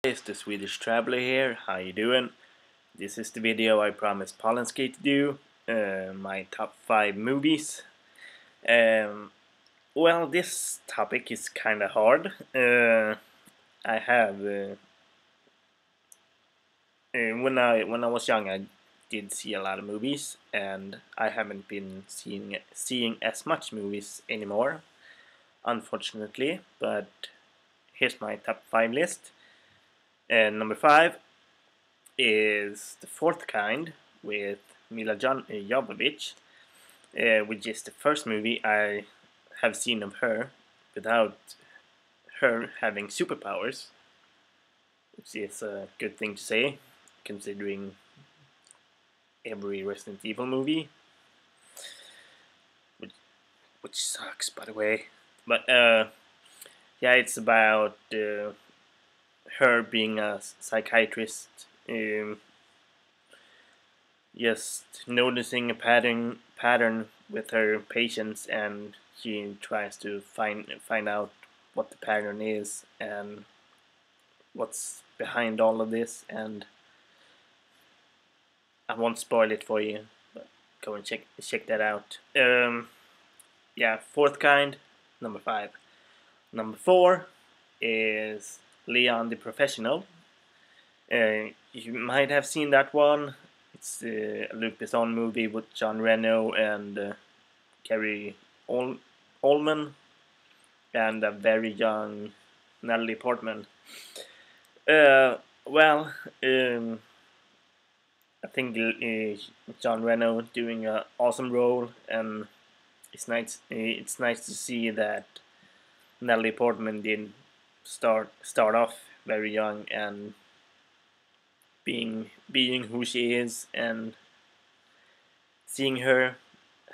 It's the Swedish Traveler here. How you doing? This is the video I promised PalenSkate to do. My top 5 movies. Um, well, this topic is kind of hard. I have when I was young, I did see a lot of movies, and I haven't been seeing as much movies anymore, unfortunately. But here's my top 5 list. Number 5 is The Fourth Kind with Mila Jovovich, which is the first movie I have seen of her without her having superpowers, which is a good thing to say, considering every Resident Evil movie, which sucks, by the way. But yeah, it's about her being a psychiatrist, just noticing a pattern with her patients, and she tries to find out what the pattern is and what's behind all of this. And I won't spoil it for you, but go and check that out. Yeah, Fourth Kind, number 5. Number 4 is Leon the Professional. You might have seen that one. It's a Luc Besson movie with John Reno and Carrie Ullman and a very young Natalie Portman. Well, I think John Reno doing an awesome role, and it's nice. It's nice to see that Natalie Portman did start off very young and being who she is, and seeing her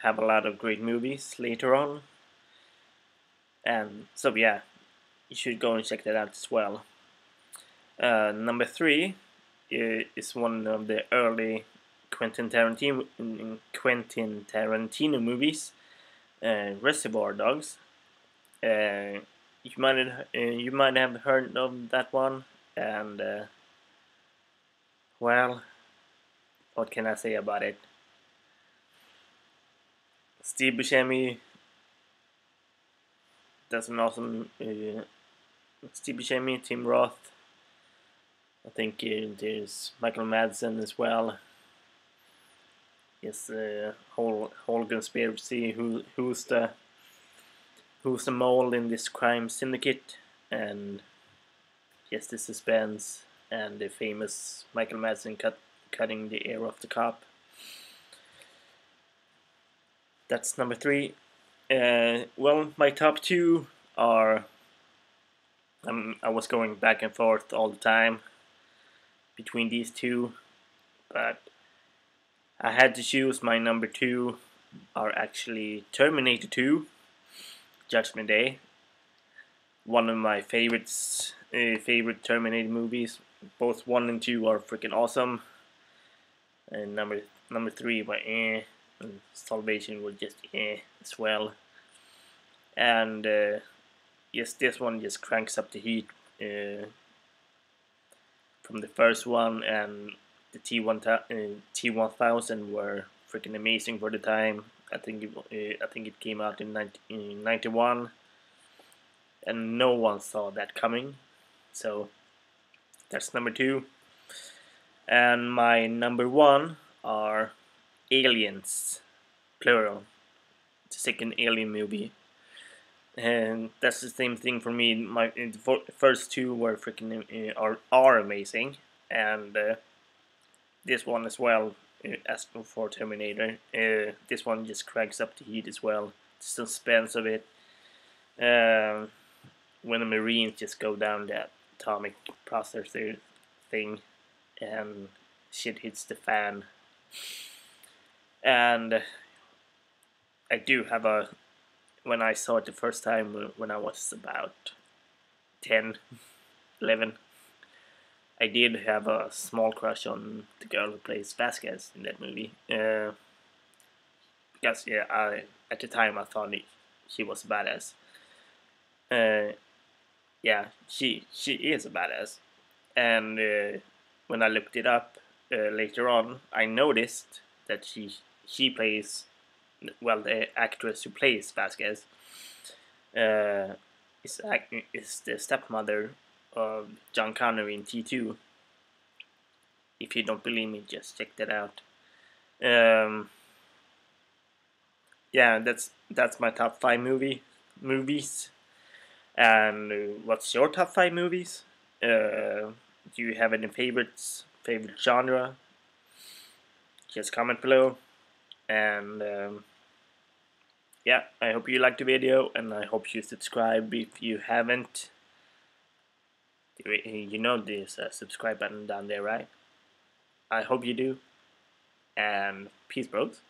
have a lot of great movies later on. And so yeah, you should go and check that out as well. Number 3 is one of the early Quentin Tarantino movies, Reservoir Dogs. You might have heard of that one, and well, what can I say about it? Steve Buscemi does an awesome. Steve Buscemi, Tim Roth. I think there's Michael Madsen as well. Yes, whole conspiracy. Who's the mole in this crime syndicate, and yes, the suspense and the famous Michael Madsen cutting the ear off the cop. That's number 3. Well, my top 2 are. I was going back and forth all the time between these two, but I had to choose. My number 2 are actually Terminator 2, Judgment Day. One of my favorite Terminator movies. Both 1 and 2 are freaking awesome. And number 3 were and Salvation was just as well. And yes, this one just cranks up the heat from the first one, and the T1000 were freaking amazing for the time. I think it came out in 1991, and no one saw that coming. So that's number 2. And my number 1 are Aliens, plural. The second Alien movie. And that's the same thing for me. The first 2 were freaking are amazing, and this one as well. As for Terminator, this one just cranks up the heat as well. The suspense of it. When the Marines just go down that atomic processor thing, and shit hits the fan. And I do have a. When I saw it the first time, when I was about 10, 11, I did have a small crush on the girl who plays Vasquez in that movie. Because yeah, at the time I thought she was a badass. Yeah, she is a badass. and when I looked it up later on, I noticed that she plays, well, the actress who plays Vasquez uh, is the stepmother of John Connor in T2. If you don't believe me, just check that out. Yeah, that's my top 5 movies. And what's your top 5 movies? Do you have any favorites? Favorite genre? Just comment below. And yeah, I hope you liked the video, and I hope you subscribe if you haven't. You know there's a subscribe button down there, right? I hope you do. And peace, bros.